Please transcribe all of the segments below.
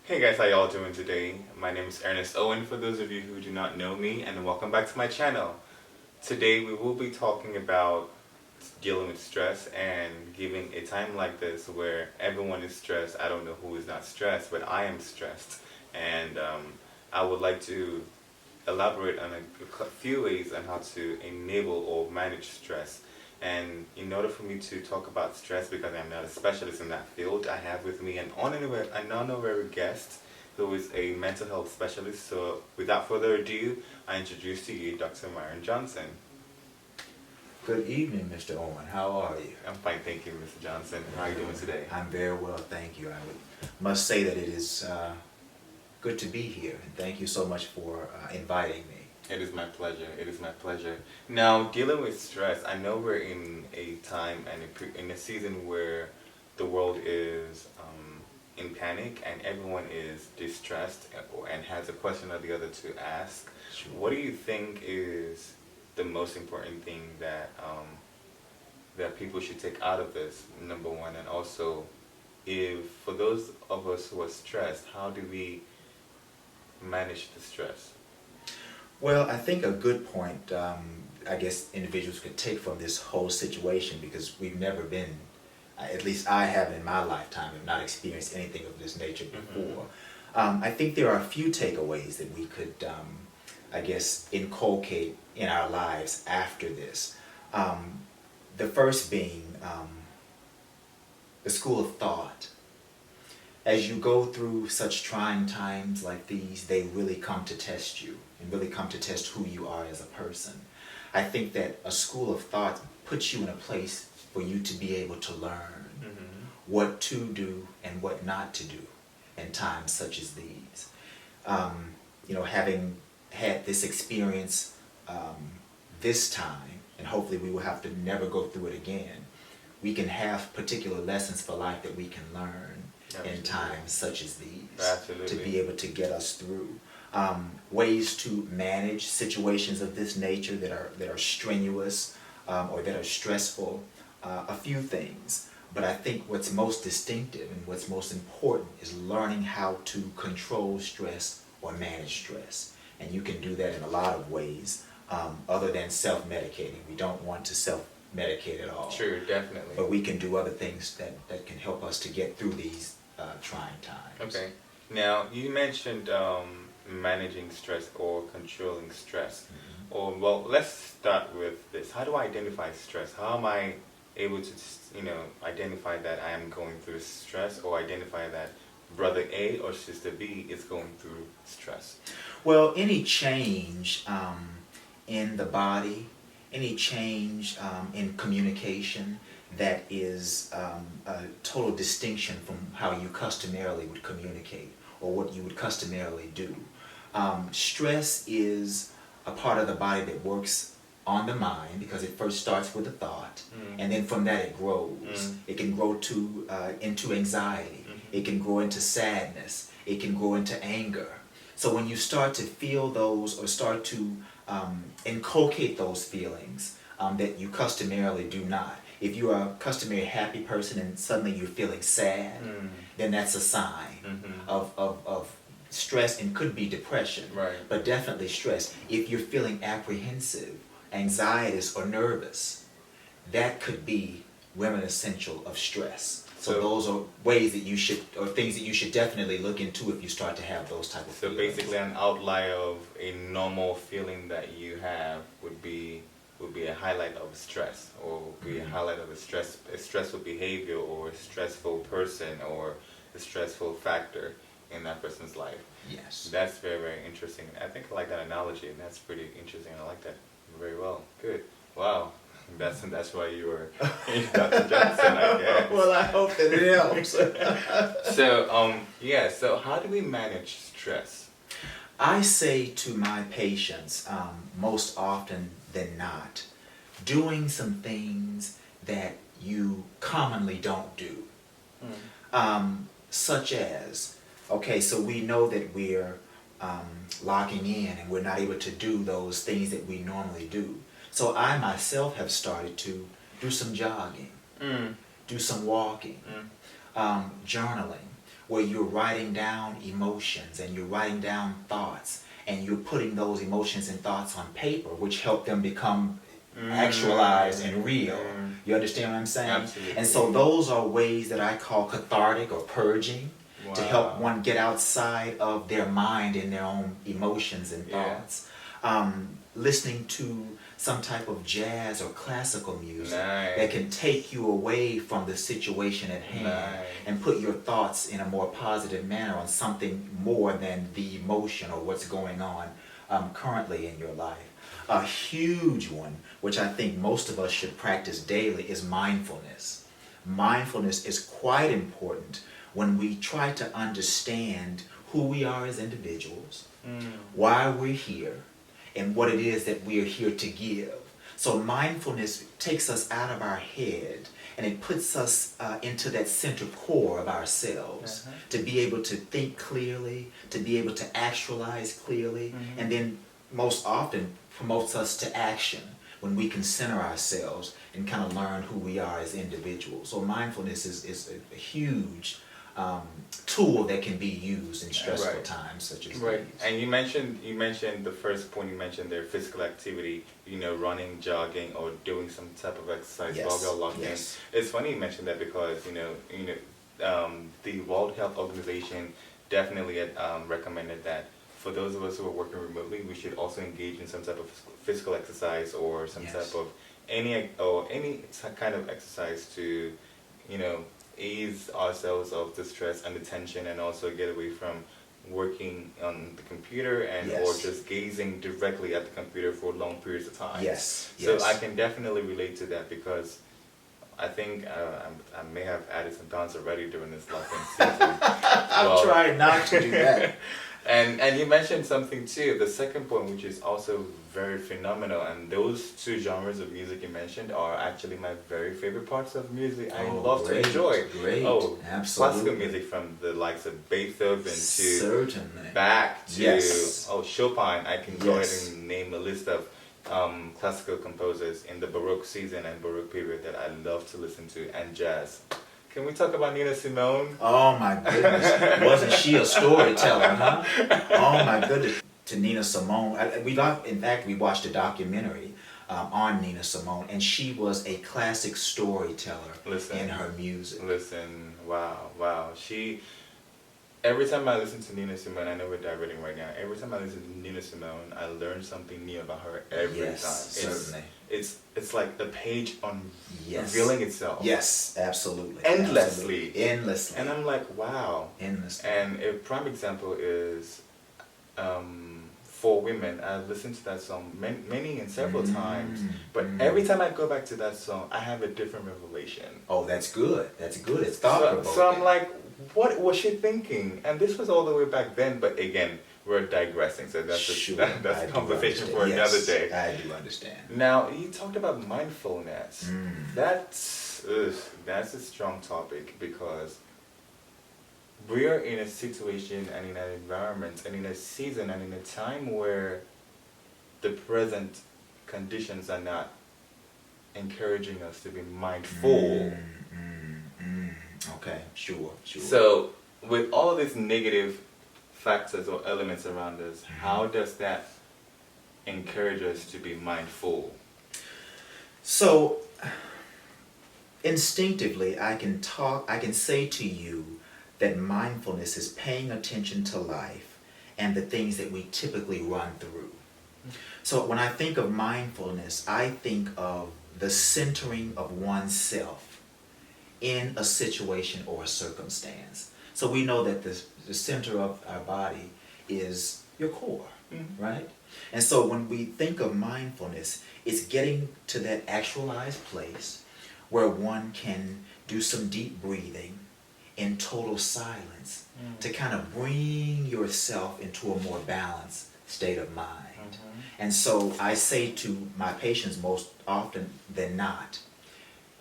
Hey guys, how y'all doing today? My name is Ernest Owen for those of you who do not know me, and welcome back to my channel. Today we will be talking about dealing with stress and giving a time like this where everyone is stressed. I don't know who is not stressed, but I am stressed. And I would like to elaborate on a few ways on how to enable or manage stress. And in order for me to talk about stress, because I'm not a specialist in that field, I have with me an honorary guest who is a mental health specialist. So without further ado, I introduce to you Dr. Myron Johnson. Good evening, Mr. Owen. How are you? I'm fine, thank you, Mr. Johnson. How are you doing today? I'm very well, thank you. Must say that it is good to be here, and thank you so much for inviting me. It is my pleasure. It is my pleasure. Now, dealing with stress, I know we're in a time and in a season where the world is in panic and everyone is distressed and has a question or the other to ask. Sure. What do you think is the most important thing that that people should take out of this, number one, and also, if for those of us who are stressed, how do we manage the stress? Well, I think a good point, I guess individuals could take from this whole situation, because we've never been, at least I haven't in my lifetime, have not experienced anything of this nature before. I think there are a few takeaways that we could, I guess, inculcate in our lives after this. The first being the school of thought. As you go through such trying times like these, they really come to test you and really come to test who you are as a person. I think that a school of thought puts you in a place for you to be able to learn what to do and what not to do in times such as these. Having had this experience this time, and hopefully we will have to never go through it again, we can have particular lessons for life that we can learn in times such as these to be able to get us through. Ways to manage situations of this nature that are strenuous or that are stressful. A few things, but I think what's most distinctive and what's most important is learning how to control stress or manage stress. And you can do that in a lot of ways other than self-medicating. We don't want to self-medicate at all. Sure, definitely. But we can do other things that can help us to get through these trying times. Okay. Now, you mentioned managing stress or controlling stress. Or, well, let's start with this. How do I identify stress? How am I able to, identify that I am going through stress, or identify that brother A or sister B is going through stress? Well, any change in the body, any change in communication that is a total distinction from how you customarily would communicate or what you would customarily do. Stress is a part of the body that works on the mind, because it first starts with a thought, and then from that it grows. It can grow into anxiety. It can grow into sadness. It can grow into anger. So when you start to feel those or start to inculcate those feelings that you customarily do not, if you are a customary happy person and suddenly you're feeling sad, then that's a sign of stress, and could be depression, but definitely stress. If you're feeling apprehensive, anxious, or nervous, that could be reminiscential of stress. So those are ways that you should, or things that you should definitely look into if you start to have those type of feelings. So basically an outlier of a normal feeling that you have would be a highlight of stress, or would be a highlight of a stressful behavior, or a stressful person, or a stressful factor in that person's life. Yes. That's very, very interesting. I think I like that analogy, and that's pretty interesting. I like that very well. Good. Wow. That's why you were Dr. Johnson, I guess. Well, I hope that it helps. So how do we manage stress? I say to my patients, most often than not, doing some things that you commonly don't do. Such as, okay, so we know that we're locking in and we're not able to do those things that we normally do. So I myself have started to do some jogging, do some walking, journaling, where you're writing down emotions and you're writing down thoughts and you're putting those emotions and thoughts on paper, which help them become actualized and real. You understand what I'm saying? Absolutely. And so those are ways that I call cathartic or purging, to help one get outside of their mind and their own emotions and thoughts. Listening to some type of jazz or classical music that can take you away from the situation at hand and put your thoughts in a more positive manner on something more than the emotion or what's going on currently in your life. A huge one, which I think most of us should practice daily, is mindfulness. Mindfulness is quite important when we try to understand who we are as individuals, why we're here, and what it is that we are here to give. So mindfulness takes us out of our head and it puts us into that center core of ourselves to be able to think clearly, to be able to actualize clearly, and then most often promotes us to action when we can center ourselves and kind of learn who we are as individuals. So mindfulness is a huge tool that can be used in stressful times such as these. And you mentioned the first point you mentioned there, physical activity, running, jogging, or doing some type of exercise, barbell locking. It's funny you mentioned that because the World Health Organization definitely had recommended that for those of us who are working remotely, we should also engage in some type of physical exercise or some type of any kind of exercise to ease ourselves of the stress and the tension, and also get away from working on the computer and or just gazing directly at the computer for long periods of time. So I can definitely relate to that because I think I may have added some pounds already during this lockdown season. I'm trying not to do that. And you mentioned something too, the second point, which is also very phenomenal, and those two genres of music you mentioned are actually my very favorite parts of music. I love to enjoy. Absolutely. Classical music from the likes of Beethoven to back to Chopin. I can go ahead and name a list of classical composers in the Baroque season and Baroque period that I love to listen to, and jazz. Can we talk about Nina Simone? Oh my goodness. Wasn't she a storyteller, huh? Oh my goodness. To Nina Simone. In fact, we watched a documentary on Nina Simone, and she was a classic storyteller in her music. Wow. Every time I listen to Nina Simone, I know we're diverting right now. Every time I listen to Nina Simone, I learn something new about her every time. Certainly. It's like the page on revealing itself. Yes, absolutely. Endlessly. Endlessly. And I'm like, wow. Endlessly. And a prime example is For Women. I've listened to that song many and several times, but every time I go back to that song, I have a different revelation. Oh, that's good. That's good. It's thought-provoking. So I'm like, what was she thinking? And this was all the way back then, but again, we're digressing, so that's a conversation for another day. I do understand. Now, you talked about mindfulness. That's a strong topic because we are in a situation and in an environment and in a season and in a time where the present conditions are not encouraging us to be mindful. Okay, sure. So, with all of these negative factors or elements around us, how does that encourage us to be mindful? So, instinctively, I can say to you that mindfulness is paying attention to life and the things that we typically run through. So when I think of mindfulness, I think of the centering of oneself in a situation or a circumstance. So we know that the center of our body is your core, right? And so when we think of mindfulness, it's getting to that actualized place where one can do some deep breathing in total silence to kind of bring yourself into a more balanced state of mind. And so I say to my patients most often than not,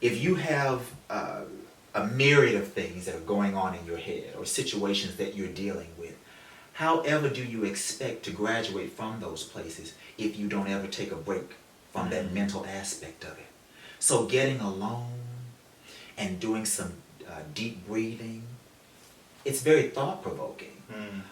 if you have a myriad of things that are going on in your head or situations that you're dealing with, however do you expect to graduate from those places if you don't ever take a break from that mental aspect of it? So getting alone and doing some deep breathing it's very thought-provoking.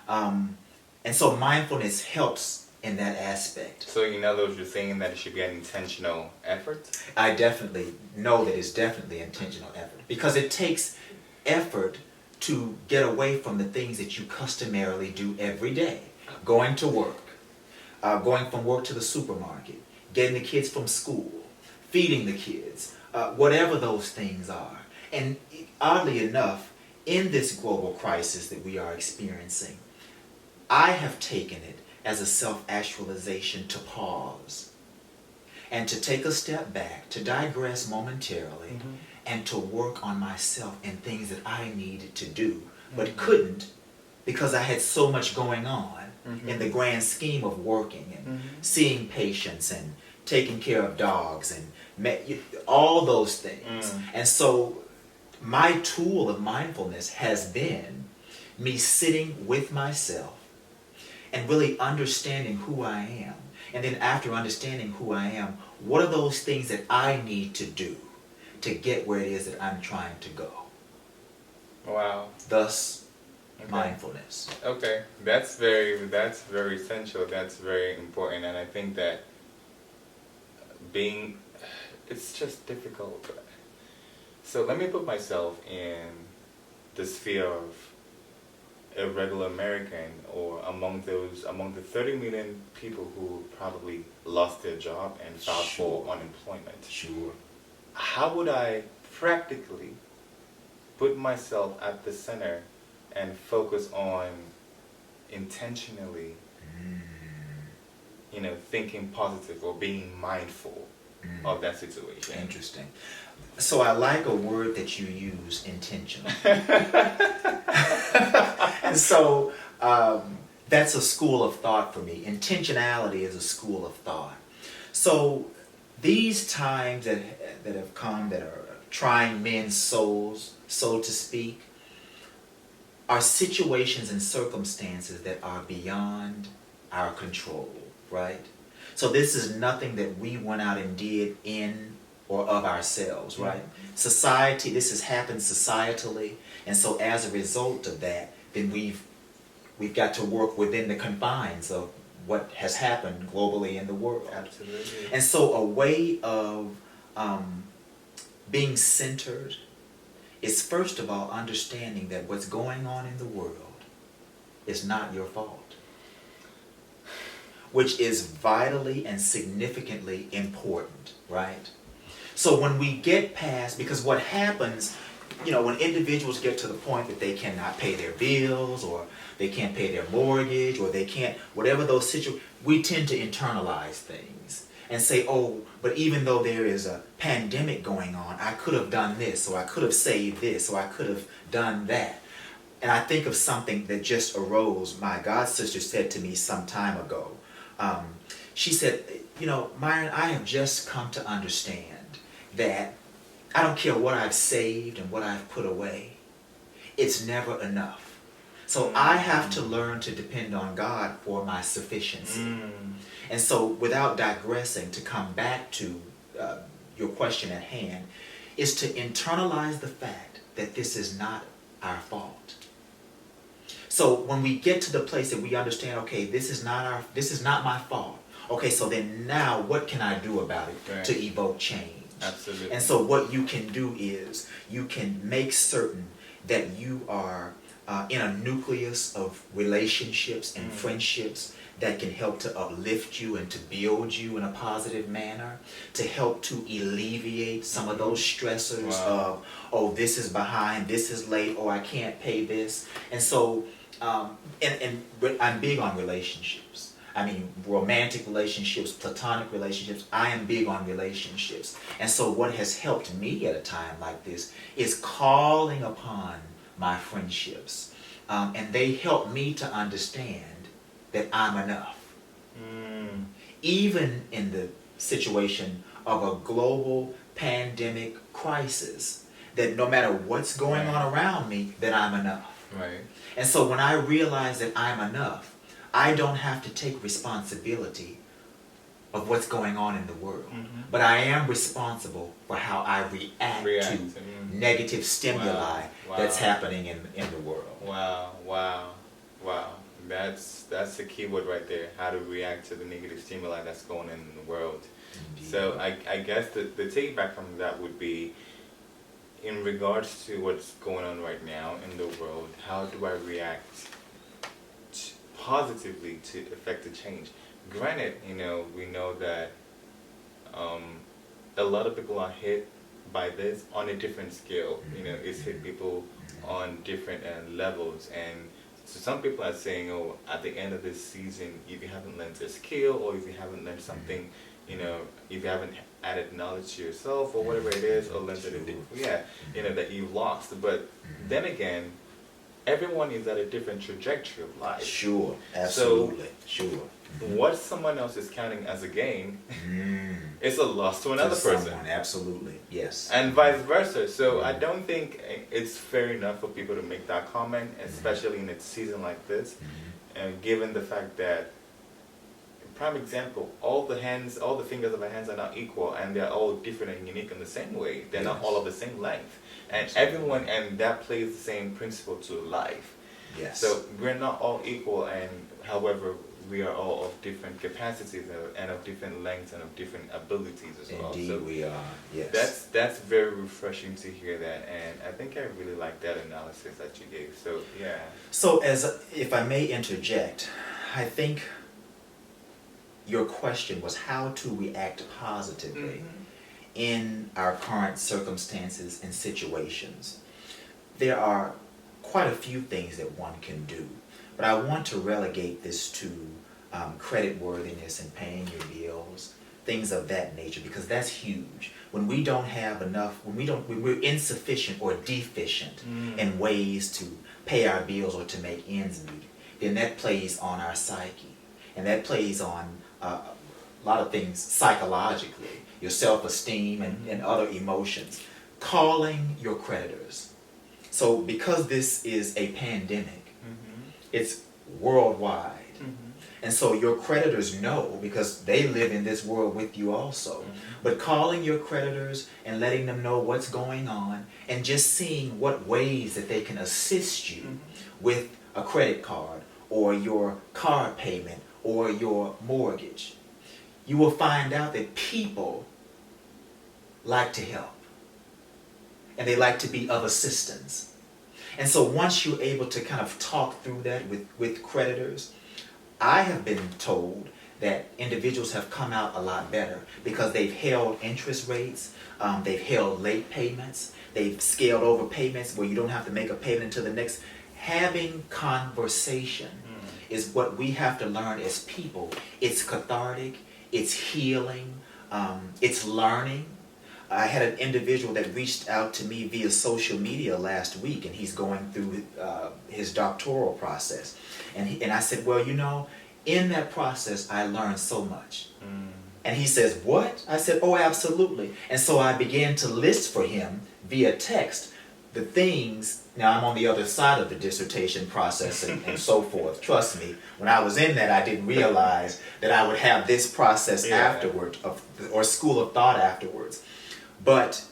And so mindfulness helps in that aspect. So in other words, you're saying that it should be an intentional effort? I definitely know that it's definitely intentional effort, because it takes effort to get away from the things that you customarily do every day. Going to work, going from work to the supermarket, getting the kids from school, feeding the kids, whatever those things are. And oddly enough, in this global crisis that we are experiencing, I have taken it as a self-actualization to pause and to take a step back, to digress momentarily, and to work on myself and things that I needed to do, but couldn't because I had so much going on in the grand scheme of working and seeing patients and taking care of dogs and all those things. And so my tool of mindfulness has been me sitting with myself and really understanding who I am. And then after understanding who I am, what are those things that I need to do to get where it is that I'm trying to go? Wow. Thus, mindfulness. Okay, that's very essential. That's very important, and I think that it's just difficult. So let me put myself in the sphere of a regular American, or among the 30 million people who probably lost their job and filed for unemployment. Sure. How would I practically put myself at the center and focus on intentionally, thinking positive or being mindful of that situation? Interesting. So I like a word that you use, intentional. And so that's a school of thought for me. Intentionality is a school of thought. So these times that have come, that are trying men's souls, so to speak, are situations and circumstances that are beyond our control, right? So this is nothing that we went out and did in or of ourselves, right? Society, this has happened societally, and so as a result of that, then we've got to work within the confines of what has happened globally in the world. Absolutely. And so a way of being centered is, first of all, understanding that what's going on in the world is not your fault, which is vitally and significantly important, right? So when we get past, because what happens, when individuals get to the point that they cannot pay their bills, or they can't pay their mortgage, or they can't, whatever those situations, we tend to internalize things and say, oh, but even though there is a pandemic going on, I could have done this, or I could have saved this, or I could have done that. And I think of something that just arose. My god sister said to me some time ago, she said, Myron, I have just come to understand that I don't care what I've saved and what I've put away, it's never enough. So I have to learn to depend on God for my sufficiency. And so, without digressing, to come back to your question at hand, is to internalize the fact that this is not our fault. So when we get to the place that we understand, okay, this is not my fault. Okay, so then now what can I do about it to evoke change? Absolutely. And so what you can do is you can make certain that you are in a nucleus of relationships and friendships that can help to uplift you and to build you in a positive manner, to help to alleviate some of those stressors of, oh, this is behind, this is late, oh, I can't pay this. And so, and I'm big on relationships. I mean, romantic relationships, platonic relationships. I am big on relationships. And so what has helped me at a time like this is calling upon my friendships. And they help me to understand that I'm enough. Even in the situation of a global pandemic crisis, that no matter what's going on around me, that I'm enough. Right. And so when I realize that I'm enough, I don't have to take responsibility of what's going on in the world. But I am responsible for how I react to negative stimuli that's happening in the world. Wow, wow, wow. That's the key word right there. How to react to the negative stimuli that's going on in the world. Indeed. So I guess the take back from that would be, in regards to what's going on right now in the world, how do I react positively to affect the change? Granted, we know that um, a lot of people are hit by this on a different scale. It's hit people on different levels, and so some people are saying, oh, at the end of this season, if you haven't learned a skill, or if you haven't learned something, if you haven't added knowledge to yourself, or whatever it is, or learned that you've lost. But then again, everyone is at a different trajectory of life. Sure, absolutely, sure. What someone else is counting as a gain, it's a loss to another person. Absolutely, yes. And vice versa. So I don't think it's fair enough for people to make that comment, especially in a season like this, and given the fact that, prime example, all the fingers of our hands are not equal, and they're all different and unique in the same way. They're not all of the same length. And everyone, and that plays the same principle to life. Yes. So we're not all equal, and however, we are all of different capacities and of different lengths and of different abilities as well. Indeed, So we are. Yes. that's very refreshing to hear that, and I think I really like that analysis that you gave. So yeah. So, if I may interject, I think your question was how to react positively in our current circumstances and situations. There are quite a few things that one can do, but I want to relegate this to creditworthiness and paying your bills, things of that nature, because that's huge. When we don't have enough, when we're insufficient or deficient in ways to pay our bills or to make ends meet, then that plays on our psyche, and that plays on a lot of things psychologically, your self-esteem and other emotions. Calling your creditors. So because this is a pandemic, it's worldwide. And so your creditors know, because they live in this world with you also. But calling your creditors and letting them know what's going on, and just seeing what ways that they can assist you with a credit card or your car payment or your mortgage. You will find out that people like to help, and they like to be of assistance. And so once you're able to kind of talk through that with creditors, I have been told that individuals have come out a lot better because they've held interest rates, they've held late payments, they've scaled over payments where you don't have to make a payment until the next. Having conversation is what we have to learn as people. It's cathartic, it's healing, it's learning. I had an individual that reached out to me via social media last week, and he's going through his doctoral process. And I said, well, in that process, I learned so much. And he says, what? I said, oh, absolutely. And so I began to list for him via text the things. Now, I'm on the other side of the dissertation process and so forth. Trust me, when I was in that, I didn't realize that I would have this process afterward, or school of thought afterwards. But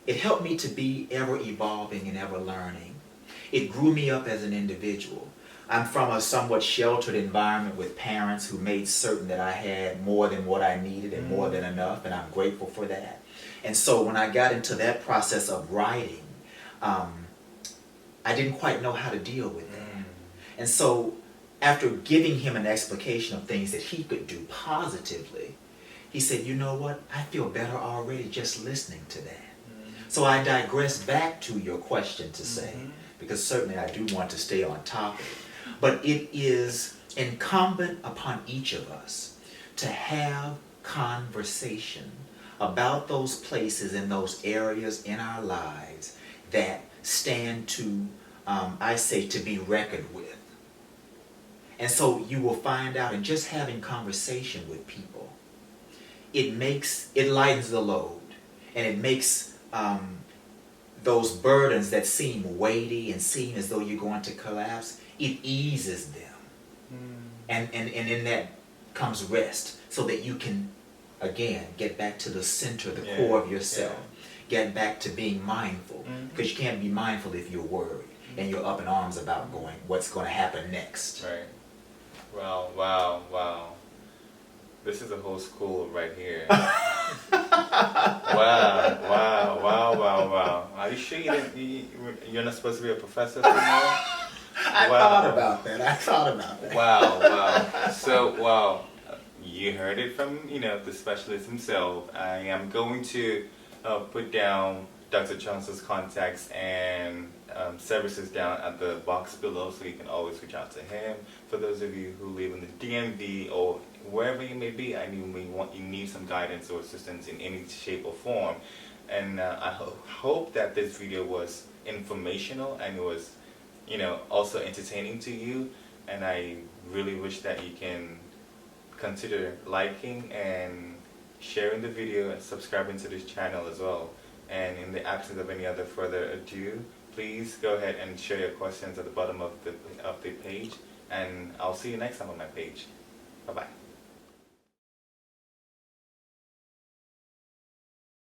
it helped me to be ever evolving and ever learning. It grew me up as an individual. I'm from a somewhat sheltered environment with parents who made certain that I had more than what I needed and more than enough, and I'm grateful for that. And so when I got into that process of writing, I didn't quite know how to deal with that. And so after giving him an explication of things that he could do positively, he said, you know what, I feel better already just listening to that. So I digress back to your question to say, because certainly I do want to stay on topic, but it is incumbent upon each of us to have conversation about those places and those areas in our lives that stand to, I say, to be reckoned with. And so you will find out in just having conversation with people, it lightens the load, and it makes those burdens that seem weighty and seem as though you're going to collapse, it eases them. And in that comes rest, so that you can, again, get back to the center, the core of yourself. Get back to being mindful, because you can't be mindful if you're worried. and you're up in arms about what's going to happen next. Right. Wow, wow, wow. This is a whole school right here. Wow, wow, wow, wow, wow. Are you sure you're not supposed to be a professor anymore? I thought about that. Wow, wow. So, wow, you heard it from, the specialist himself. I am going to put down Dr. Johnson's contacts and services down at the box below, so you can always reach out to him. For those of you who live in the DMV or wherever you may be, and you need some guidance or assistance in any shape or form. And I hope that this video was informational and it was, also entertaining to you. And I really wish that you can consider liking and sharing the video and subscribing to this channel as well. And in the absence of any other further ado, please go ahead and share your questions at the bottom of the page, and I'll see you next time on my page. Bye-bye.